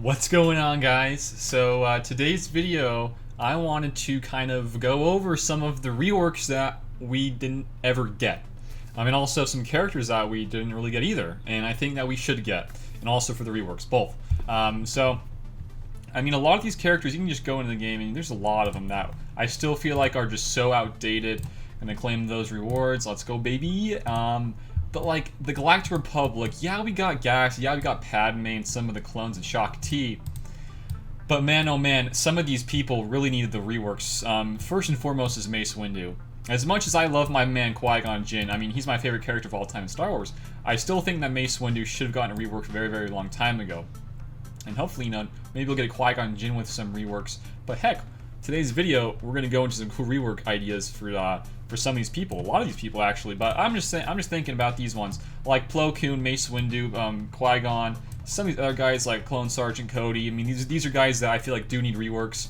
What's going on, guys? So today's video, I wanted to kind of go over some of the reworks that we didn't ever get. And also some characters that we didn't really get either, and I think that we should get, and also for the reworks, both. A lot of these characters, you can just go into the game, and there's a lot of them that I still feel like are just so outdated, and I claim those rewards. Let's go, baby. But like the Galactic Republic, yeah, we got Gas, yeah, we got Padme and some of the clones of Shock T. But man, oh man, some of these people really needed the reworks. First and foremost is Mace Windu. As much as I love my man Qui-Gon Jinn, I mean, he's my favorite character of all time in Star Wars, I still think that Mace Windu should have gotten a rework a very, very long time ago. And hopefully, maybe we'll get a Qui-Gon Jinn with some reworks. But heck, today's video, we're gonna go into some cool rework ideas for some of these people, a lot of these people actually. But I'm just thinking about these ones like Plo Koon, Mace Windu, Qui-Gon, some of these other guys like Clone Sergeant Cody. I mean, these are guys that I feel like do need reworks.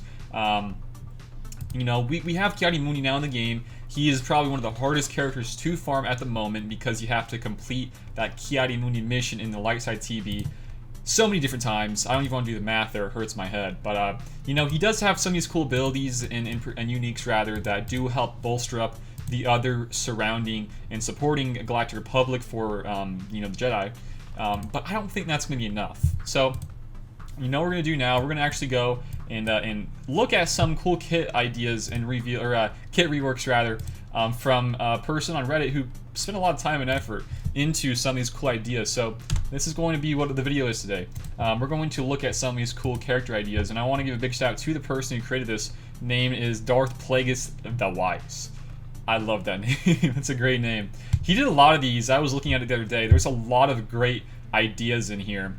We have Ki-Adi-Mundi now in the game. He is probably one of the hardest characters to farm at the moment because you have to complete that Ki-Adi-Mundi mission in the light side TB so many different times. I don't even want to do the math there, it hurts my head. But, he does have some of these cool abilities and uniques, rather, that do help bolster up the other surrounding and supporting Galactic Republic for, the Jedi. But I don't think that's going to be enough. So, what we're going to do now, we're going to actually go and look at some cool kit ideas and review, or kit reworks, rather, from a person on Reddit who spent a lot of time and effort into some of these cool ideas. So this is going to be what the video is today. We're going to look at some of these cool character ideas, and I want to give a big shout out to the person who created this. Name is Darth Plagueis the Wise. I love that name. It's a great name. He did a lot of these. I was looking at it the other day. There's a lot of great ideas in here.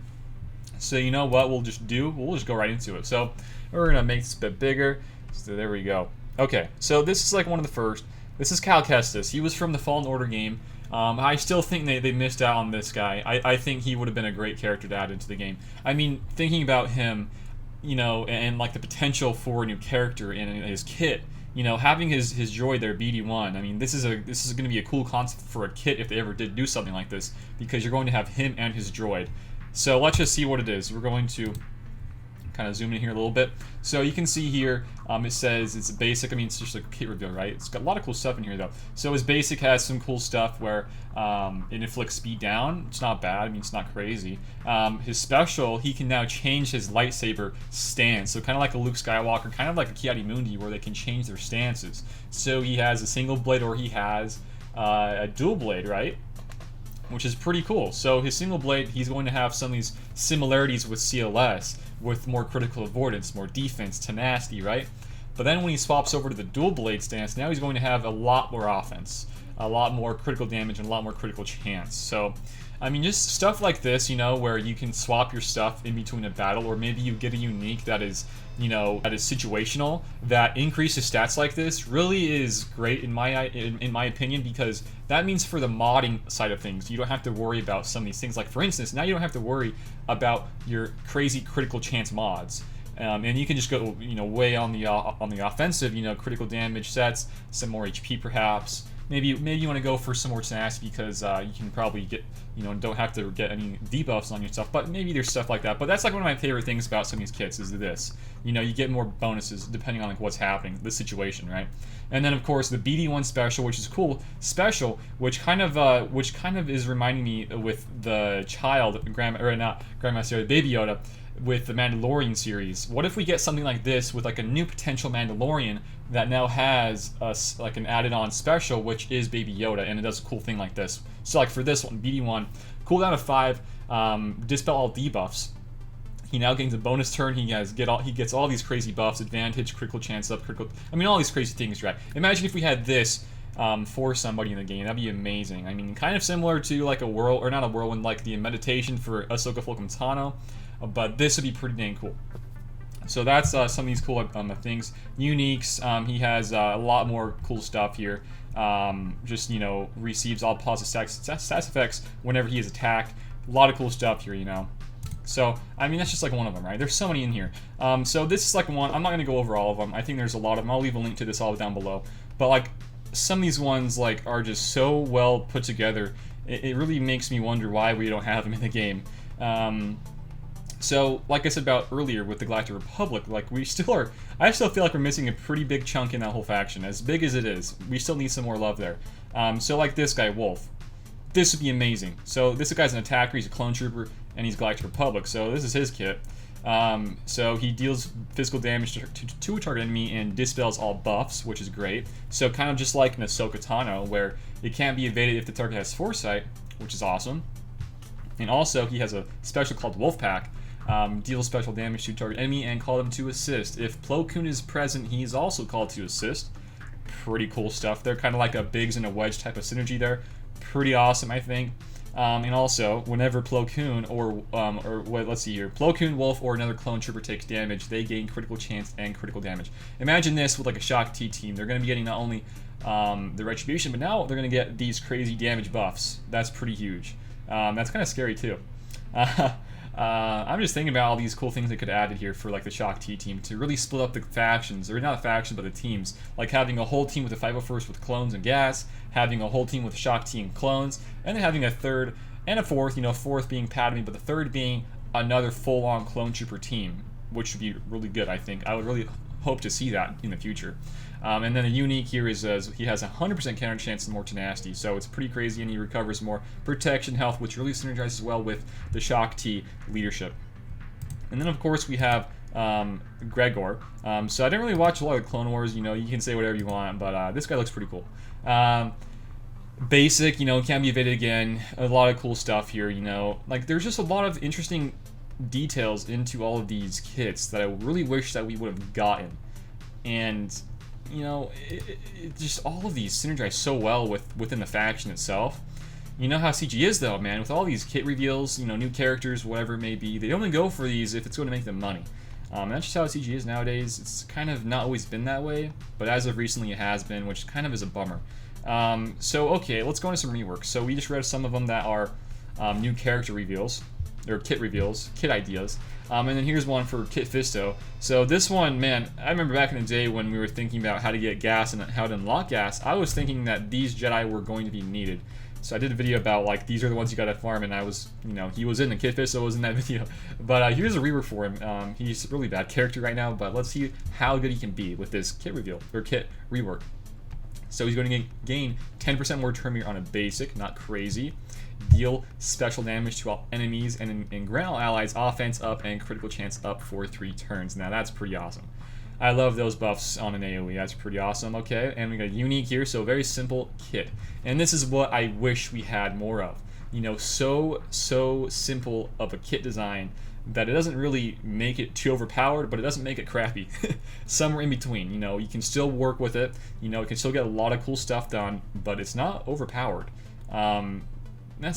So you know what we'll just do? We'll just go right into it. So we're going to make this a bit bigger. So there we go. Okay, so this is like one of the first. This is Cal Kestis. He was from the Fallen Order game. I still think they missed out on this guy. I think he would have been a great character to add into the game. I mean, thinking about him, and like the potential for a new character in his kit, having his droid there, BD1. I mean, this is going to be a cool concept for a kit if they ever did do something like this, because you're going to have him and his droid. So let's just see what it is. We're going to kind of zoom in here a little bit. So you can see here, it says it's basic. I mean, it's just a kit reveal, right? It's got a lot of cool stuff in here, though. So his basic has some cool stuff where it inflicts speed down. It's not bad. I mean, it's not crazy. His special, he can now change his lightsaber stance. So kind of like a Luke Skywalker, kind of like a Ki-Adi-Mundi, where they can change their stances. So he has a single blade, or he has a dual blade, right? Which is pretty cool. So his single blade, he's going to have some of these similarities with CLS, with more critical avoidance, more defense, tenacity, right? But then when he swaps over to the dual blade stance, now he's going to have a lot more offense, a lot more critical damage, and a lot more critical chance. So, I mean, just stuff like this, where you can swap your stuff in between a battle, or maybe you get a unique that is, that is situational, that increases stats like this, really is great in my opinion, because that means for the modding side of things, you don't have to worry about some of these things. Like, for instance, now you don't have to worry about your crazy critical chance mods. And you can just go, way on the offensive, critical damage sets, some more HP perhaps. Maybe you want to go for some more tenacity because you can probably get, don't have to get any debuffs on your stuff. But maybe there's stuff like that. But that's like one of my favorite things about some of these kits is this. You get more bonuses depending on like what's happening, the situation, right? And then of course the BD1 special, which is cool special, which kind of is reminding me with the Baby Yoda, with the Mandalorian series. What if we get something like this with like a new potential Mandalorian that now has like an added on special, which is Baby Yoda, and it does a cool thing like this. So like for this one, BD1, cooldown of 5, dispel all debuffs. He now gains a bonus turn. He gets all these crazy buffs, advantage, critical chance up, all these crazy things, right? Imagine if we had this for somebody in the game. That'd be amazing. I mean, kind of similar to like a whirl, or not a whirlwind, like the meditation for Ahsoka Fulcrum Tano. But this would be pretty dang cool. So that's some of these cool things. Uniques, he has a lot more cool stuff here. Receives all positive stats effects whenever he is attacked. A lot of cool stuff here, So, I mean, that's just like one of them, right? There's so many in here. So this is like one. I'm not going to go over all of them. I think there's a lot of them. I'll leave a link to this all down below. But like, some of these ones like are just so well put together. It really makes me wonder why we don't have them in the game. So, like I said about earlier with the Galactic Republic, like we still are, I still feel like we're missing a pretty big chunk in that whole faction. As big as it is, we still need some more love there. So like this guy, Wolf. This would be amazing. So this guy's an attacker, he's a clone trooper, and he's Galactic Republic. So this is his kit. So he deals physical damage to a target enemy and dispels all buffs, which is great. So kind of just like an Ahsoka Tano, where it can't be evaded if the target has foresight, which is awesome. And also, he has a special called Wolfpack. Deals special damage to target enemy and call them to assist. If Plo Koon is present, he is also called to assist. Pretty cool stuff. They're kind of like a Biggs and a Wedge type of synergy there. Pretty awesome, I think. And also, whenever Plo Koon let's see here, Plo Koon, Wolf, or another clone trooper takes damage, they gain critical chance and critical damage. Imagine this with like a Shock T team. They're going to be getting not only the Retribution, but now they're going to get these crazy damage buffs. That's pretty huge. That's kind of scary too. I'm just thinking about all these cool things they could have added here for like the Shock T team to really split up the factions, or not a faction, but the teams. Like having a whole team with the 501st with clones and gas, having a whole team with Shock T and clones, and then having a third and a fourth, fourth being Padme, but the third being another full-on clone trooper team, which would be really good, I think. I would really hope to see that in the future. And then the unique here is he has a 100% counter chance and more tenacity, so it's pretty crazy, and he recovers more protection health, which really synergizes well with the Shock T leadership. And then of course we have Gregor. So I didn't really watch a lot of Clone Wars. You can say whatever you want, but this guy looks pretty cool. Basic, can't be evaded again. A lot of cool stuff here. Like there's just a lot of interesting details into all of these kits that I really wish that we would have gotten. And it just all of these synergize so well within the faction itself. You know how CG is though, man. With all these kit reveals, new characters, whatever it may be, they only go for these if it's going to make them money. That's just how CG is nowadays. It's kind of not always been that way, but as of recently it has been, which kind of is a bummer. So okay, let's go into some reworks. So we just read some of them that are new character reveals, or kit reveals, kit ideas. And then here's one for Kit Fisto. So this one, man, I remember back in the day when we were thinking about how to get gas and how to unlock gas, I was thinking that these Jedi were going to be needed. So I did a video about, like, these are the ones you gotta farm, and I was, he was in the Kit Fisto was in that video. But here's a rework for him. He's a really bad character right now, but let's see how good he can be with this kit reveal, or kit rework. So he's going to gain 10% more turn meter on a basic, not crazy. Deal special damage to all enemies and grant all allies offense up and critical chance up for 3 turns. Now that's pretty awesome. I love those buffs on an AoE. That's pretty awesome. Okay, and we got unique here, so very simple kit. And this is what I wish we had more of. So simple of a kit design that it doesn't really make it too overpowered, but it doesn't make it crappy. Somewhere in between. You can still work with it. It can still get a lot of cool stuff done, but it's not overpowered.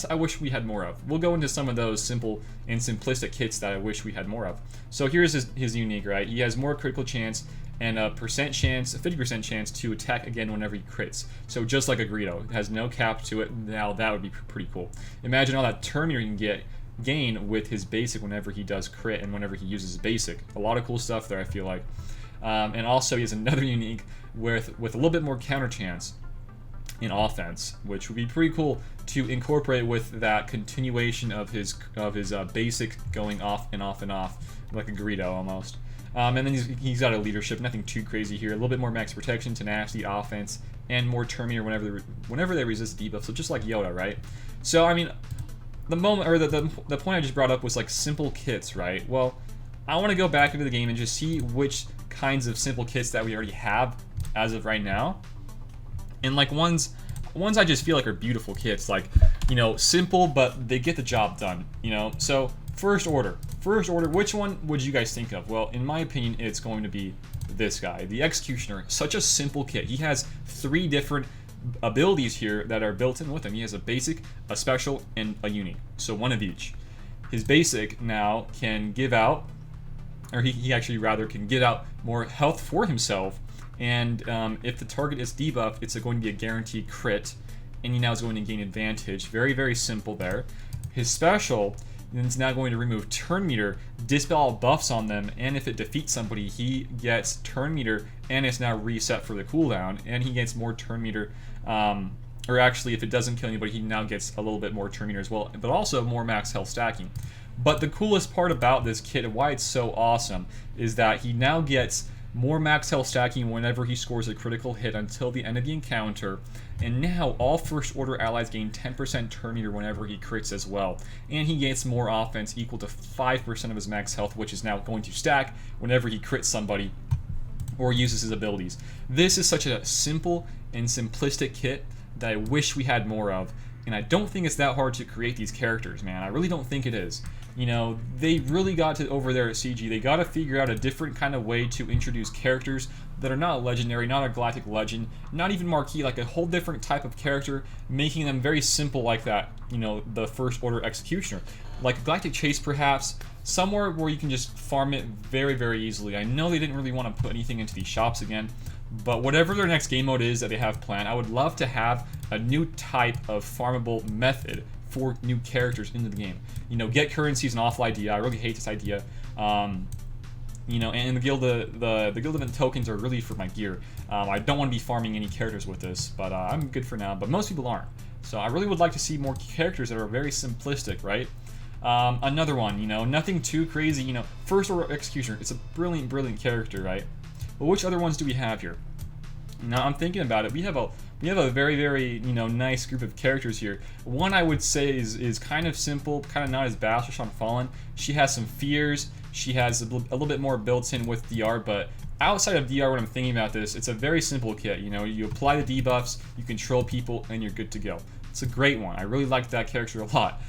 I wish we had more of. We'll go into some of those simple and simplistic kits that I wish we had more of. So here's his unique, right? He has more critical chance and a 50% chance to attack again whenever he crits. So just like a Greedo, it has no cap to it. Now that would be pretty cool. Imagine all that turn meter you can gain with his basic whenever he does crit and whenever he uses his basic. A lot of cool stuff there, I feel like. And also he has another unique with a little bit more counter chance in offense, which would be pretty cool to incorporate with that continuation of his basic going off and off and off, like a Greedo almost. And then he's got a leadership, nothing too crazy here. A little bit more max protection, tenacity, offense, and more turn meter whenever they resist debuff. So just like Yoda, right? So I mean, the point I just brought up was like simple kits, right? Well, I want to go back into the game and just see which kinds of simple kits that we already have as of right now. And like ones I just feel like are beautiful kits, like, simple, but they get the job done, So first order, which one would you guys think of? Well, in my opinion, it's going to be this guy, the Executioner. Such a simple kit. He has 3 different abilities here that are built in with him. He has a basic, a special, and a unique. So one of each. His basic now can give out, or he actually rather can get out more health for himself. And if the target is debuffed, it's going to be a guaranteed crit, and he now is going to gain advantage. Very, very simple there. His special is now going to remove turn meter, dispel all buffs on them, and if it defeats somebody, he gets turn meter, and it's now reset for the cooldown, and he gets more turn meter. Or actually, if it doesn't kill anybody, he now gets a little bit more turn meter as well, but also more max health stacking. But the coolest part about this kit and why it's so awesome is that he now gets more max health stacking whenever he scores a critical hit until the end of the encounter, and now all first order allies gain 10% turn meter whenever he crits as well, and he gains more offense equal to 5% of his max health, which is now going to stack whenever he crits somebody or uses his abilities. This is such a simple and simplistic kit that I wish we had more of, and I don't think it's that hard to create these characters, man. I really don't think it is. You know, they really got to, over there at CG, they got to figure out a different kind of way to introduce characters that are not legendary, not a galactic legend, not even marquee, like a whole different type of character, making them very simple like that, you know, the First Order Executioner. Like a Galactic Chase, perhaps, somewhere where you can just farm it very, very easily. I know they didn't really want to put anything into these shops again, but whatever their next game mode is that they have planned, I would love to have a new type of farmable method for new characters into the game. You know, get currency is an awful idea. I really hate this idea. You know, and the guild event tokens are really for my gear. I don't want to be farming any characters with this, but I'm good for now. But most people aren't. So I really would like to see more characters that are very simplistic, right? Another one, you know, nothing too crazy. You know, First Order Executioner. It's a brilliant, brilliant character, right? But which other ones do we have here? Now I'm thinking about it. We have a very, very, you know, nice group of characters here. One I would say is kind of simple, kind of not as bad as Sean Fallen. She has some fears. She has a little bit more built in with DR, but outside of DR, when I'm thinking about this, it's a very simple kit. You know, you apply the debuffs, you control people, and you're good to go. It's a great one. I really like that character a lot.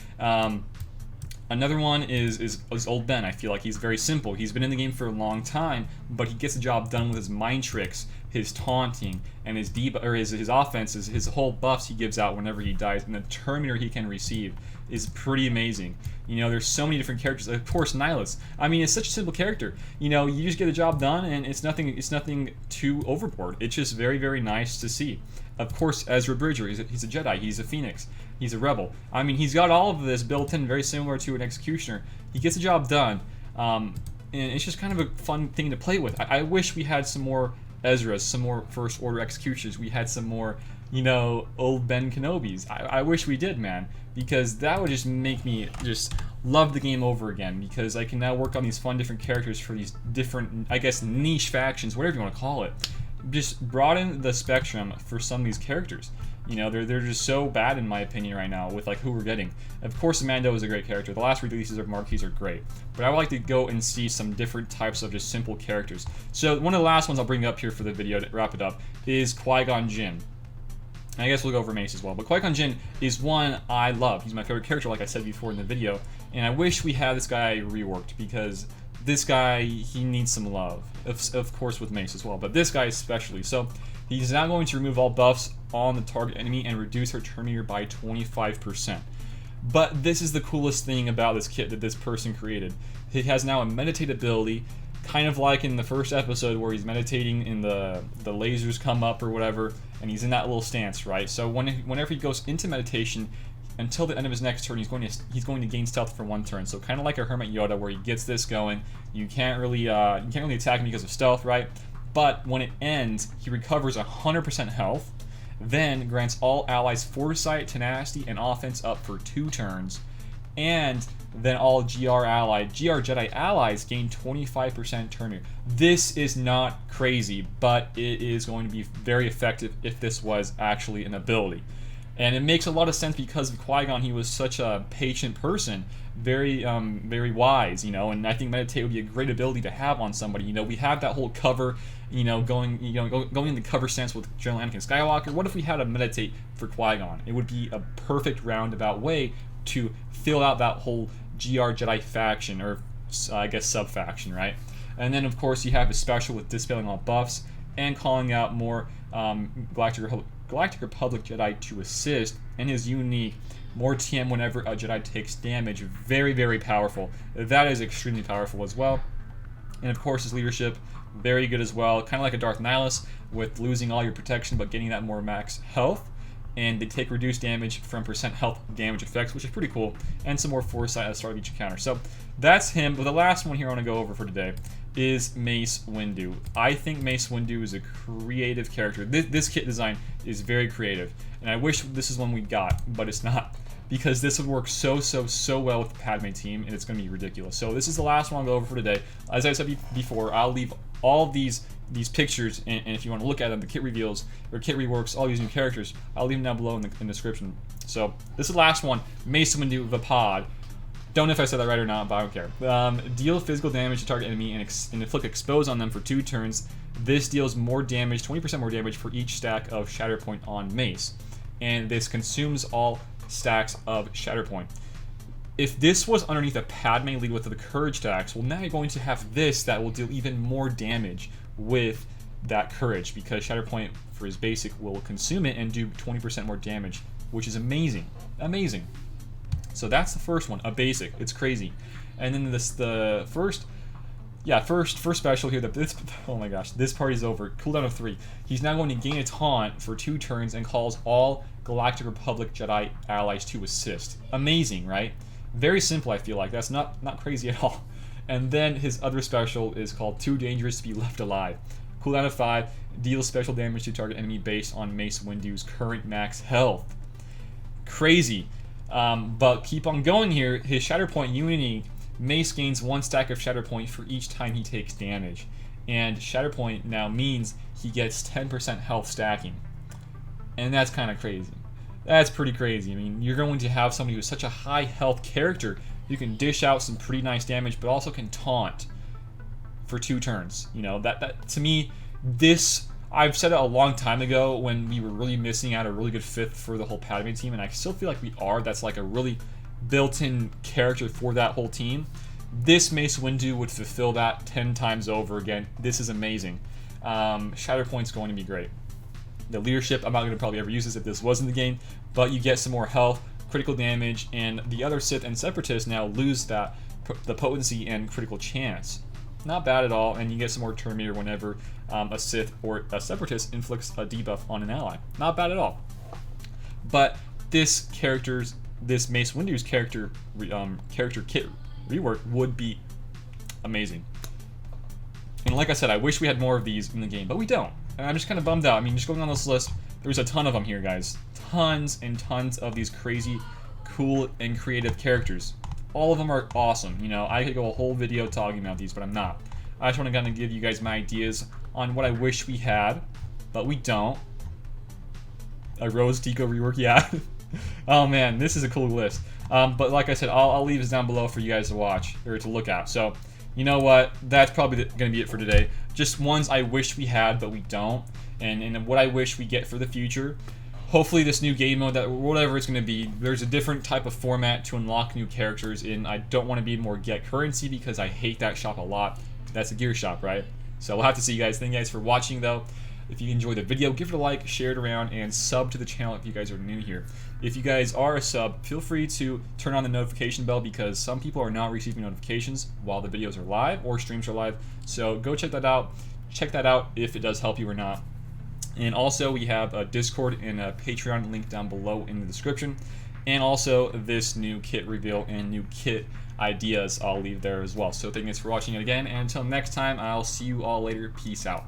Another one is Old Ben. I feel like he's very simple. He's been in the game for a long time, but he gets the job done with his mind tricks, his taunting, and his his offenses, his whole buffs he gives out whenever he dies, and the turn meter he can receive is pretty amazing. You know, there's so many different characters. Of course, Nihilus. I mean, it's such a simple character. You know, you just get the job done, and it's nothing too overboard. It's just very, very nice to see. Of course, Ezra Bridger, he's a Jedi, he's a Phoenix, he's a Rebel. I mean, he's got all of this built in, very similar to an Executioner. He gets the job done, and it's just kind of a fun thing to play with. I wish we had some more Ezras, some more First Order Executioners. We had some more, you know, old Ben Kenobis. I wish we did, man, because that would just make me just love the game over again, because I can now work on these fun different characters for these different, I guess, niche factions, whatever you want to call it. Just broaden the spectrum for some of these characters. You know, they're just so bad in my opinion right now with like who we're getting. Of course, Mando is a great character. The last releases of Marquis are great, but I would like to go and see some different types of just simple characters. So one of the last ones I'll bring up here for the video to wrap it up is Qui-Gon Jinn. And I guess we'll go over Mace as well, but Qui-Gon Jinn is one I love. He's my favorite character, like I said before in the video, and I wish we had this guy reworked, because this guy, he needs some love. Of course with Mace as well, but this guy especially. So he's now going to remove all buffs on the target enemy and reduce her turn meter by 25%. But this is the coolest thing about this kit that this person created. He has now a meditate ability, kind of like in the first episode where he's meditating and the lasers come up or whatever, and he's in that little stance, right? So whenever he goes into meditation, until the end of his next turn, he's going to gain stealth for 1 turn. So kind of like a Hermit Yoda, where he gets this going. You can't really attack him because of stealth, right? But when it ends, he recovers 100% health, then grants all allies foresight, tenacity, and offense up for 2 turns, and then all GR Jedi allies gain 25% turn meter. This is not crazy, but it is going to be very effective if this was actually an ability. And it makes a lot of sense because of Qui-Gon. He was such a patient person, very wise, you know. And I think meditate would be a great ability to have on somebody. You know, we have that whole cover, going in the cover stance with General Anakin Skywalker. What if we had a meditate for Qui-Gon? It would be a perfect roundabout way to fill out that whole GR Jedi faction, or I guess sub-faction, right? And then of course you have his special with dispelling all buffs and calling out more Galactic Republic Jedi to assist, and his unique more TM whenever a Jedi takes damage. Very, very powerful. That is extremely powerful as well. And of course his leadership, very good as well. Kind of like a Darth Nihilus with losing all your protection but getting that more max health. And they take reduced damage from % health damage effects, which is pretty cool, and some more foresight at the start of each encounter. So that's him. But the last one here I want to go over for today is Mace Windu. I think Mace Windu is a creative character. This kit design is very creative, and I wish this is one we got, but it's not. because this would work so well with the Padme team, and it's going to be ridiculous. So this is the last one I'll go over for today. As I said before, I'll leave all of these pictures, and if you want to look at them, the kit reveals or kit reworks, all these new characters, I'll leave them down below in the description. So this is the last one, Mace Windu Vapod. Don't know if I said that right or not, but I don't care. Deal physical damage to target enemy and inflict expose on them for 2 turns. This deals more damage, 20% more damage for each stack of Shatterpoint on Mace. And this consumes all stacks of Shatterpoint. If this was underneath a Padme lead with the Courage stacks, well, now you're going to have this that will deal even more damage with that Courage, because Shatterpoint for his basic will consume it and do 20% more damage, which is amazing. Amazing. So that's the first one, a basic. It's crazy. And then the first special here. Oh my gosh, this party's over. Cooldown of 3. He's now going to gain a taunt for 2 turns and calls all Galactic Republic Jedi allies to assist. Amazing, right? Very simple, I feel like. That's not crazy at all. And then his other special is called Too Dangerous to Be Left Alive. Cooldown of 5. Deals special damage to target enemy based on Mace Windu's current max health. Crazy. But keep on going here. His Shatterpoint Unity, Mace gains 1 stack of Shatterpoint for each time he takes damage. And Shatterpoint now means he gets 10% health stacking. And that's kind of crazy. That's pretty crazy. I mean, you're going to have somebody who's such a high health character who can dish out some pretty nice damage, but also can taunt for 2 turns. You know, that to me, I've said it a long time ago when we were really missing out a really good 5th for the whole Padme team, and I still feel like we are. That's like a really built-in character for that whole team. This Mace Windu would fulfill that 10 times over again. This is amazing. Shatterpoint's going to be great. The leadership, I'm not going to probably ever use this if this was in the game, but you get some more health, critical damage, and the other Sith and Separatists now lose the potency and critical chance. Not bad at all, and you get some more turn meter whenever a Sith or a Separatist inflicts a debuff on an ally. Not bad at all. But this Mace Windu's character kit rework would be amazing. And like I said, I wish we had more of these in the game, but we don't. And I'm just kind of bummed out. I mean, just going on this list, there's a ton of them here, guys. Tons and tons of these crazy, cool, and creative characters. All of them are awesome. You know, I could go a whole video talking about these, but I'm not. I just want to kind of give you guys my ideas on what I wish we had, but we don't. A Rose Tico rework, yeah. Oh man, this is a cool list. But like I said, I'll leave this down below for you guys to watch or to look at. So, you know what? That's probably going to be it for today. Just ones I wish we had, but we don't, and what I wish we get for the future. Hopefully this new game mode, that whatever it's going to be, there's a different type of format to unlock new characters in. I don't want to be more get currency because I hate that shop a lot. That's a gear shop, right? So we'll have to see, you guys. Thank you guys for watching, though. If you enjoyed the video, give it a like, share it around, and sub to the channel if you guys are new here. If you guys are a sub, feel free to turn on the notification bell because some people are not receiving notifications while the videos are live or streams are live. So go check that out. Check that out if it does help you or not. And also, we have a Discord and a Patreon link down below in the description. And also, this new kit reveal and new kit ideas I'll leave there as well. So thank you guys for watching it again. And until next time, I'll see you all later. Peace out.